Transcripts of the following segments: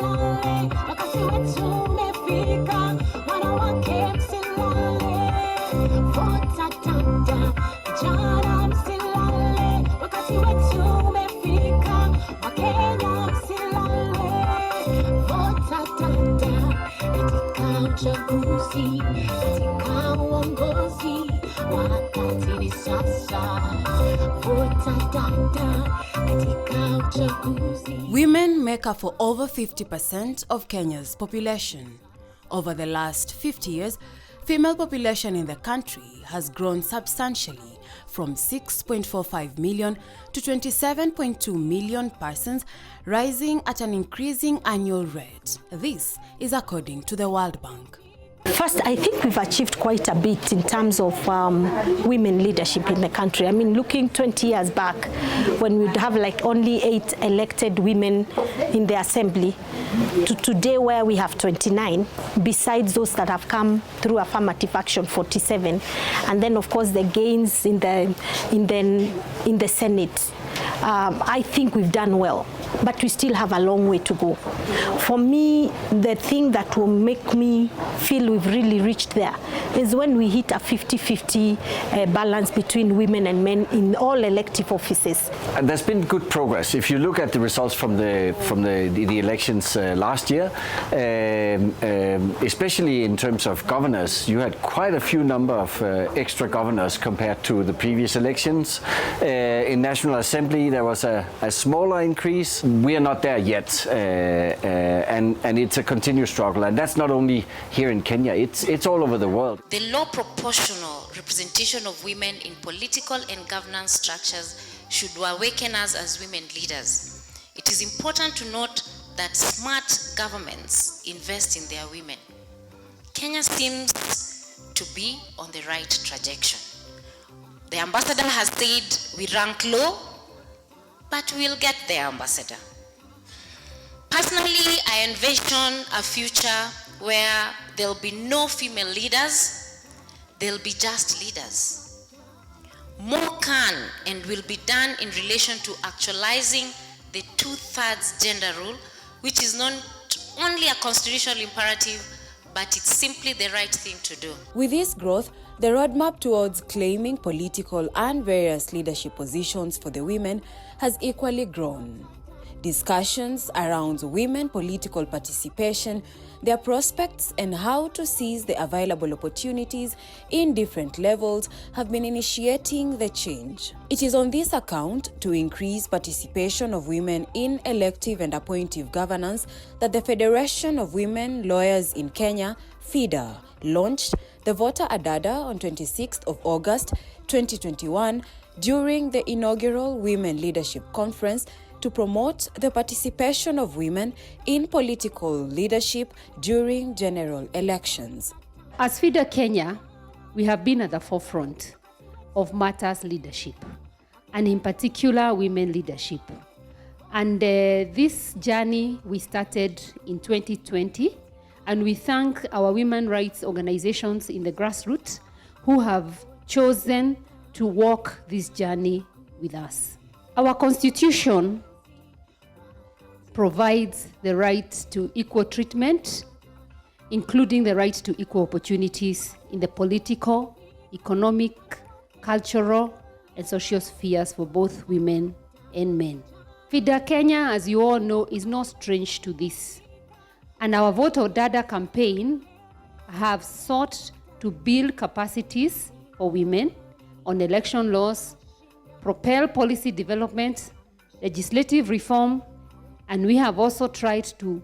msilale, wakati wetu umefika, wanawake msilale. Vote-a-Dada, vijana msilale, wakati wetu umefika, Wakenya msilale. Vote-a-Dada, katika uchaguzi, katika uongozi, wakati ni sasa. Vote-a-Dada, katika uchaguzi. Women make up for over 50% of Kenya's population. Over the last 50 years, female population in the country has grown substantially from 6.45 million to 27.2 million persons, rising at an increasing annual rate. This is according to the World Bank. First, I think we've achieved quite a bit in terms of women leadership in the country. I mean, looking 20 years back, when we'd have like only 8 elected women in the assembly, to today where we have 29, besides those that have come through affirmative action, 47, and then of course the gains in the Senate. I think we've done well, but we still have a long way to go. For me, the thing that will make me feel we've really reached there is when we hit a 50-50 balance between women and men in all elective offices. And there's been good progress. If you look at the results from the elections last year, especially in terms of governors, you had quite a few number of extra governors compared to the previous elections. In National Assembly, there was a smaller increase. We are not there yet, and it's a continuous struggle. And that's not only here in Kenya, it's all over the world. The low proportional representation of women in political and governance structures should awaken us as women leaders. It is important to note that smart governments invest in their women. Kenya seems to be on the right trajectory. The ambassador has said we rank low, but we'll get there, Ambassador. Personally, I envision a future where there'll be no female leaders, there'll be just leaders. More can and will be done in relation to actualizing the 2/3 gender rule, which is not only a constitutional imperative, but it's simply the right thing to do. With this growth, the roadmap towards claiming political and various leadership positions for the women has equally grown. Discussions around women political participation, their prospects, and how to seize the available opportunities in different levels have been initiating the change. It is on this account, to increase participation of women in elective and appointive governance, that the Federation of Women Lawyers in Kenya, FIDA, launched the vote-a-Dada on 26th of August 2021 during the inaugural Women Leadership Conference to promote the participation of women in political leadership during general elections. As FIDA-Kenya, we have been at the forefront of matters leadership, and in particular women leadership. And this journey we started in 2020, and we thank our women rights organizations in the grassroots who have chosen to walk this journey with us. Our constitution provides the right to equal treatment, including the right to equal opportunities in the political, economic, cultural, and social spheres for both women and men. FIDA-Kenya, as you all know, is not strange to this. And our vote-a-Dada campaign have sought to build capacities for women on election laws, propel policy development, legislative reform, and we have also tried to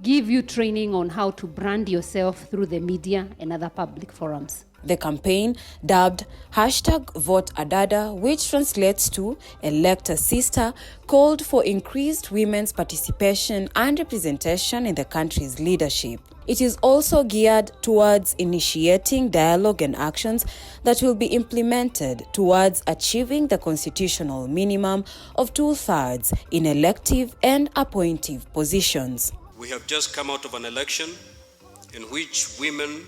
give you training on how to brand yourself through the media and other public forums. The campaign, dubbed #vote-a-Dada, which translates to Elect a Sister, called for increased women's participation and representation in the country's leadership. It is also geared towards initiating dialogue and actions that will be implemented towards achieving the constitutional minimum of 2/3 in elective and appointive positions. We have just come out of an election in which women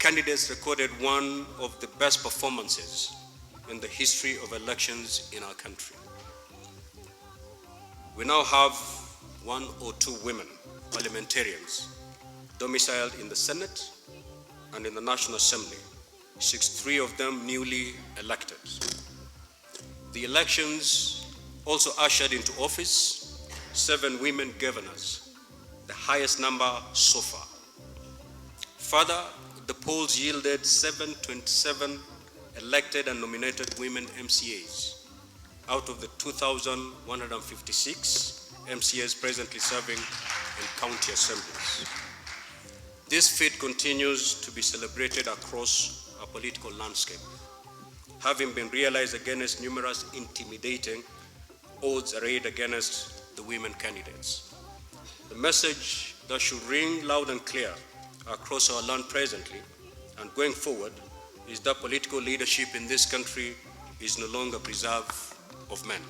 candidates recorded one of the best performances in the history of elections in our country. We now have 102 women parliamentarians domiciled in the Senate and in the National Assembly, 63 of them newly elected. The elections also ushered into office 7 women governors, the highest number so far. Further, the polls yielded 727 elected and nominated women MCAs out of the 2,156 MCAs presently serving in county assemblies. This feat continues to be celebrated across our political landscape, having been realized against numerous intimidating odds arrayed against the women candidates. The message that should ring loud and clear across our land presently and going forward is that political leadership in this country is no longer preserved of men.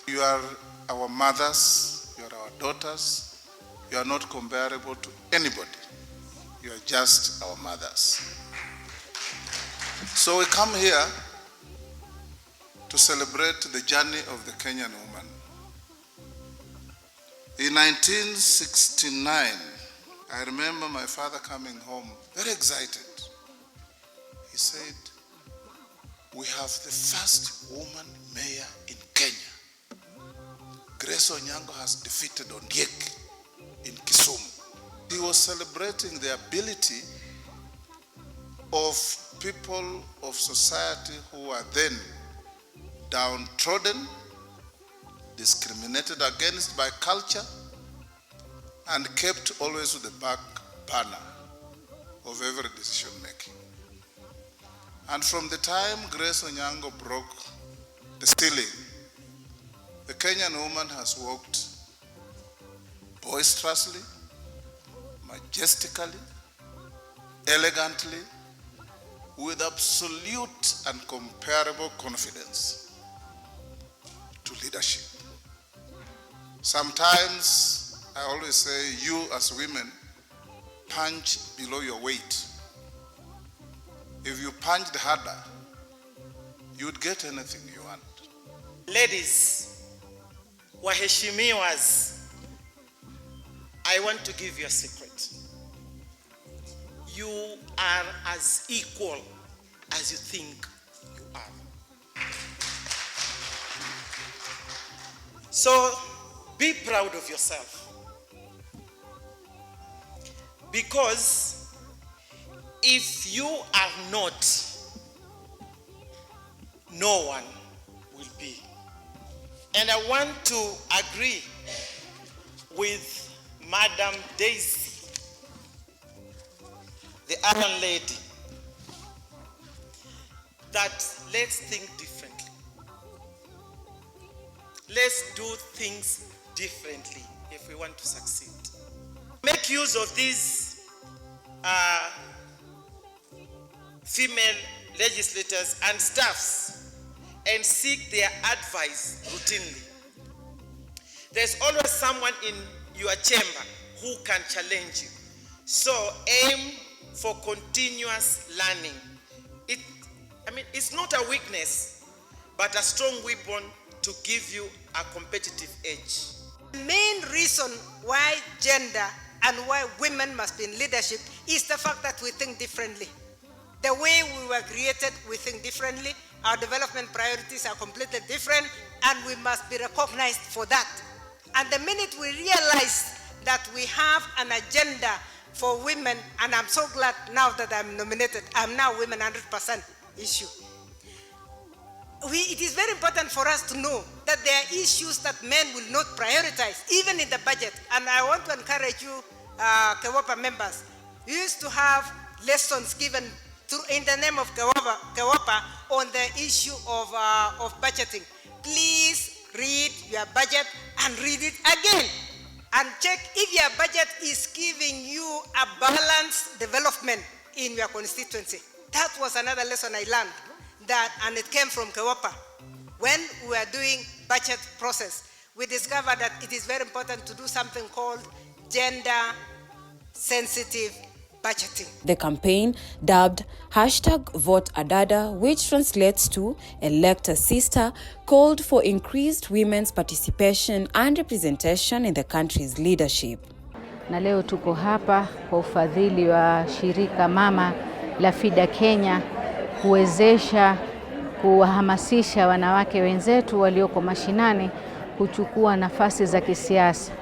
You are our mothers, you are our daughters, you are not comparable to anybody. You are just our mothers. So we come here to celebrate the journey of the Kenyan woman. In 1969, I remember my father coming home very excited. He said, "We have the first woman mayor in Kenya. Grace Onyango has defeated Ondiek in Kisumu." He was celebrating the ability of people of society who were then downtrodden, discriminated against by culture, and kept always with the back burner of every decision making. And from the time Grace Onyango broke the ceiling, the Kenyan woman has walked boisterously, majestically, elegantly, with absolute and comparable confidence to leadership. Sometimes I always say, you as women, punch below your weight. If you punched harder, you'd get anything you want. Ladies, waheshimiwas, I want to give you a secret. You are as equal as you think you are. So be proud of yourself. Because if you are not, no one will be. And I want to agree with Madam Daisy, the Iron Lady, that let's think differently. Let's do things differently if we want to succeed. Make use of these female legislators and staffs and seek their advice routinely. There's always someone in your chamber who can challenge you. So aim for continuous learning. It's not a weakness, but a strong weapon to give you a competitive edge. The main reason why gender and why women must be in leadership is the fact that we think differently. The way we were created, we think differently. Our development priorities are completely different, and we must be recognized for that. And the minute we realize that we have an agenda for women, and I'm so glad now that I'm nominated, I'm now women 100% issue. It is very important for us to know that there are issues that men will not prioritize, even in the budget. And I want to encourage you, KEWOPA members, we used to have lessons given in the name of KEWOPA on the issue of budgeting. Please read your budget and read it again. And check if your budget is giving you a balanced development in your constituency. That was another lesson I learned, and it came from KEWOPA. When we were doing budget process, we discovered that it is very important to do something called gender sensitive budgeting. The campaign, dubbed #vote-a-Dada, which translates to elect a sister, called for increased women's participation and representation in the country's leadership. Na leo tuko hapa kwa ufadhili wa shirika mama la FIDA-Kenya kuwezesha kuwahamasisha wanawake wenzetu walioko mashinani kuchukua nafasi za kisiasa.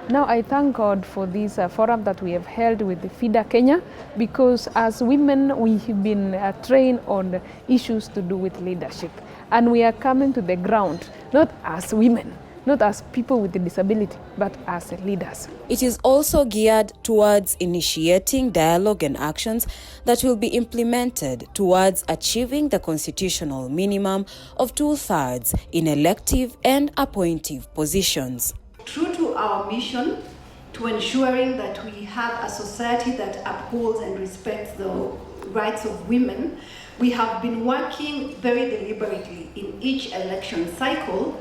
Now I thank God for this forum that we have held with the FIDA-Kenya, because as women we have been trained on issues to do with leadership, and we are coming to the ground not as women, not as people with a disability, but as leaders. It is also geared towards initiating dialogue and actions that will be implemented towards achieving the constitutional minimum of 2/3 in elective and appointive positions. True to our mission to ensuring that we have a society that upholds and respects the rights of women, we have been working very deliberately in each election cycle,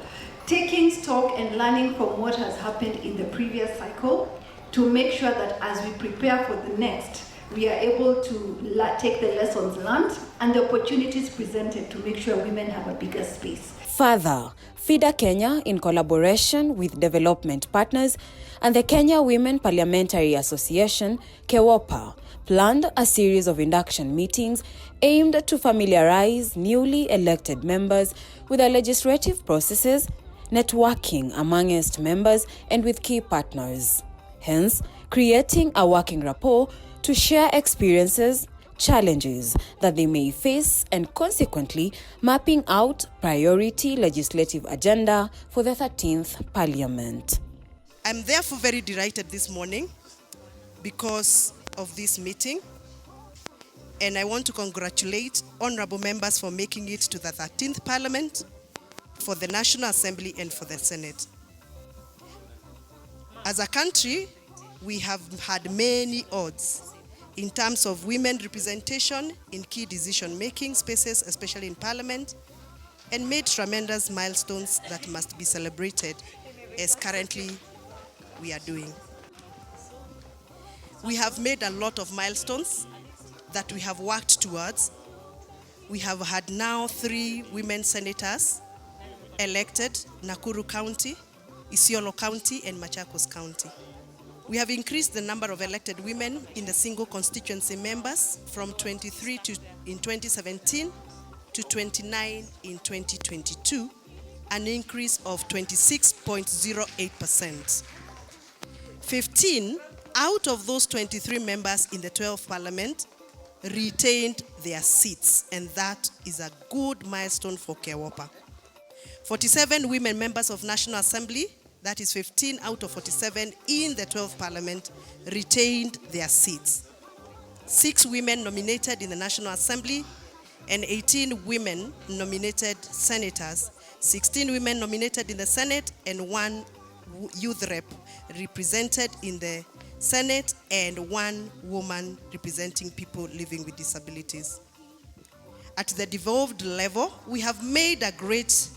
taking stock and learning from what has happened in the previous cycle to make sure that as we prepare for the next, we are able to take the lessons learned and the opportunities presented to make sure women have a bigger space. Further, FIDA-Kenya, in collaboration with development partners and the Kenya Women Parliamentary Association, KEWOPA, planned a series of induction meetings aimed to familiarize newly elected members with the legislative processes, networking amongst members and with key partners. Hence, creating a working rapport to share experiences, challenges that they may face, and consequently mapping out priority legislative agenda for the 13th Parliament. I'm therefore very delighted this morning because of this meeting, and I want to congratulate honorable members for making it to the 13th Parliament, for the National Assembly and for the Senate. As a country, we have had many odds in terms of women representation in key decision-making spaces, especially in Parliament, and made tremendous milestones that must be celebrated, as currently we are doing. We have made a lot of milestones that we have worked towards. We have had now 3 women senators elected: Nakuru County, Isiolo County, and Machakos County. We have increased the number of elected women in the single constituency members from 23 in 2017 to 29 in 2022, an increase of 26.08%. 15 out of those 23 members in the 12th Parliament retained their seats, and that is a good milestone for KEWOPA. 47 women members of National Assembly, that is 15 out of 47 in the 12th Parliament, retained their seats. 6 women nominated in the National Assembly and 18 women nominated senators, 16 women nominated in the Senate, and 1 youth rep represented in the Senate, and 1 woman representing people living with disabilities. At the devolved level, we have made a great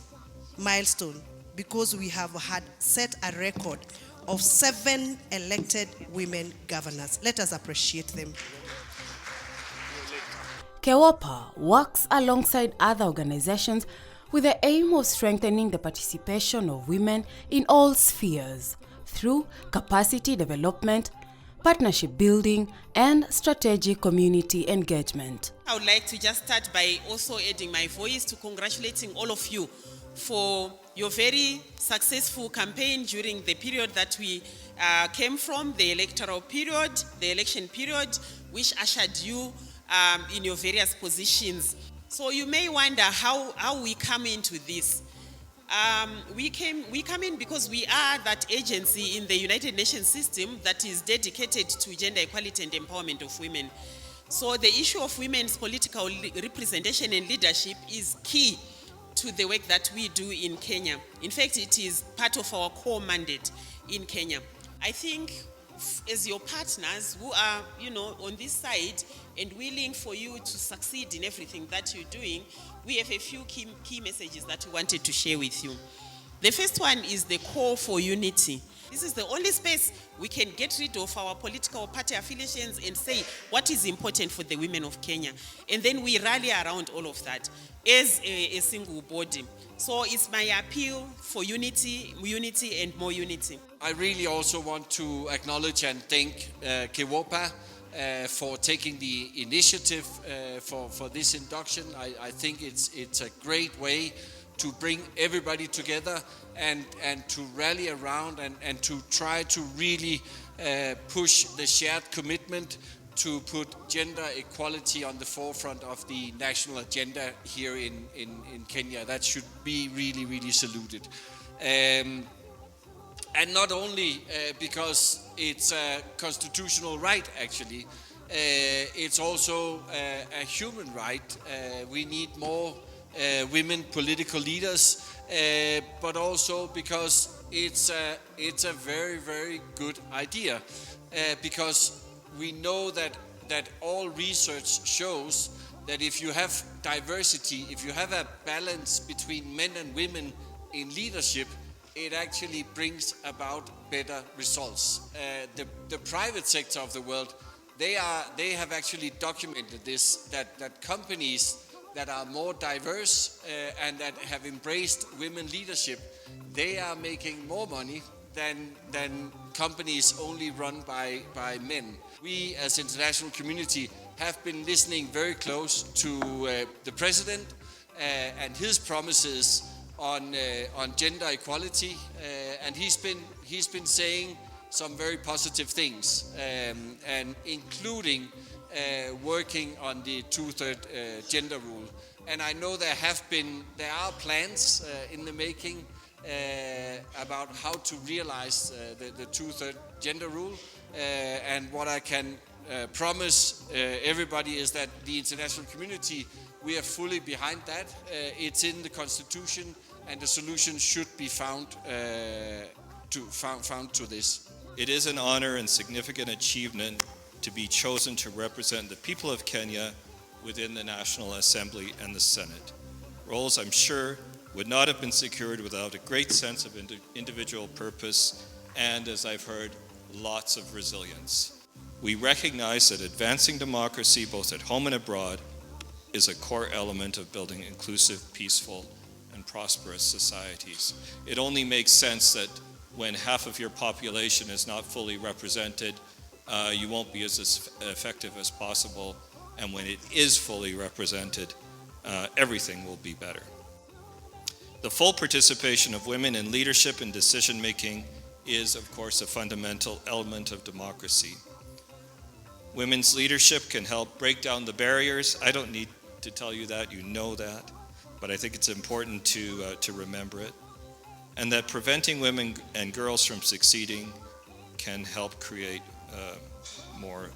milestone because we have had set a record of 7 elected women governors. Let us appreciate them. KEWOPA works alongside other organizations with the aim of strengthening the participation of women in all spheres through capacity development, partnership building, and strategic community engagement. I would like to just start by also adding my voice to congratulating all of you for your very successful campaign during the period that we came from, the electoral period, the election period, which ushered you in your various positions. So you may wonder how we come into this. We come in because we are that agency in the United Nations system that is dedicated to gender equality and empowerment of women. So the issue of women's political representation and leadership is key to the work that we do in Kenya. In fact, it is part of our core mandate in Kenya. I think as your partners who are, on this side and willing for you to succeed in everything that you're doing, we have a few key messages that we wanted to share with you. The first one is the call for unity. This is the only space we can get rid of our political party affiliations and say what is important for the women of Kenya. And then we rally around all of that as a single body. So it's my appeal for unity and more unity. I really also want to acknowledge and thank KEWOPA for taking the initiative for this induction. I think it's a great way to bring everybody together and to rally around and to try to really push the shared commitment to put gender equality on the forefront of the national agenda here in Kenya. That should be really, really saluted. And not only because it's a constitutional right, actually, it's also a human right. We need more women political leaders, but also because it's a very, very good idea, because we know that all research shows that if you have diversity, if you have a balance between men and women in leadership, it actually brings about better results. The private sector of the world, they have actually documented this, that companies that are more diverse and that have embraced women leadership, they are making more money than companies only run by men. We as international community have been listening very close to the president and his promises on gender equality, and he's been saying some very positive things, and including working on the 2/3 gender rule. And I know there are plans in the making about how to realize the 2/3 gender rule. And what I can promise everybody is that the international community, we are fully behind that. It's in the constitution, and the solution should be found to this. It is an honor and significant achievement to be chosen to represent the people of Kenya within the National Assembly and the Senate. Roles, I'm sure, would not have been secured without a great sense of individual purpose and, as I've heard, lots of resilience. We recognize that advancing democracy, both at home and abroad, is a core element of building inclusive, peaceful, and prosperous societies. It only makes sense that when half of your population is not fully represented, you won't be as effective as possible, and when it is fully represented, everything will be better. The full participation of women in leadership and decision-making is, of course, a fundamental element of democracy. Women's leadership can help break down the barriers. I don't need to tell you that, you know that, but I think it's important to remember it. And that preventing women and girls from succeeding can help create more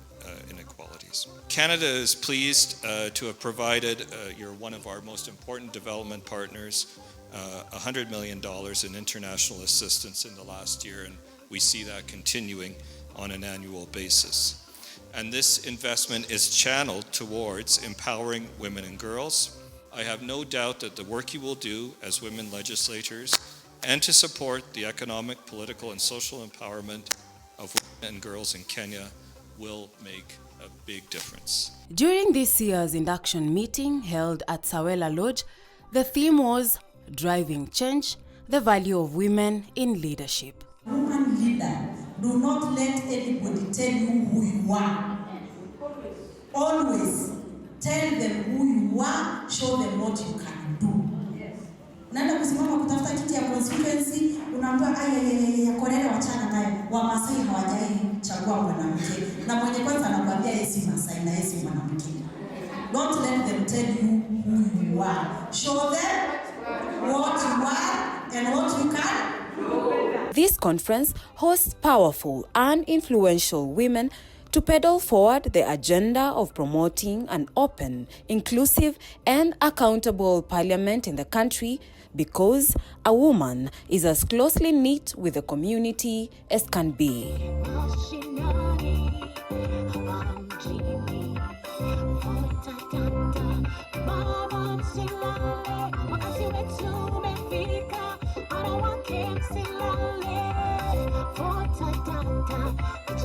inequalities. Canada is pleased to have provided, you're one of our most important development partners, $100 million in international assistance in the last year, and we see that continuing on an annual basis. And this investment is channeled towards empowering women and girls. I have no doubt that the work you will do as women legislators and to support the economic, political, and social empowerment of women and girls in Kenya will make a big difference. During this year's induction meeting held at Sawela Lodge, the theme was Driving Change, the Value of Women in Leadership. Woman leader, do not let anybody tell you who you are. Always tell them who you are, show them what you can do. Unaenda kusimama kutafuta kiti ya constituency, unaambiwa aya Korera wachana naye, Wamasai hawajai chagua mwanamke. Na mwenye kwanza anakuambia yeye si Masai na yeye si mwanamke. Don't let them tell you who you are. Show them what you are and what you can. This conference hosts powerful and influential women to pedal forward the agenda of promoting an open, inclusive, and accountable parliament in the country, because a woman is as closely knit with the community as can be. For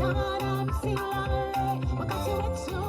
Vijana msilale, wakati wetu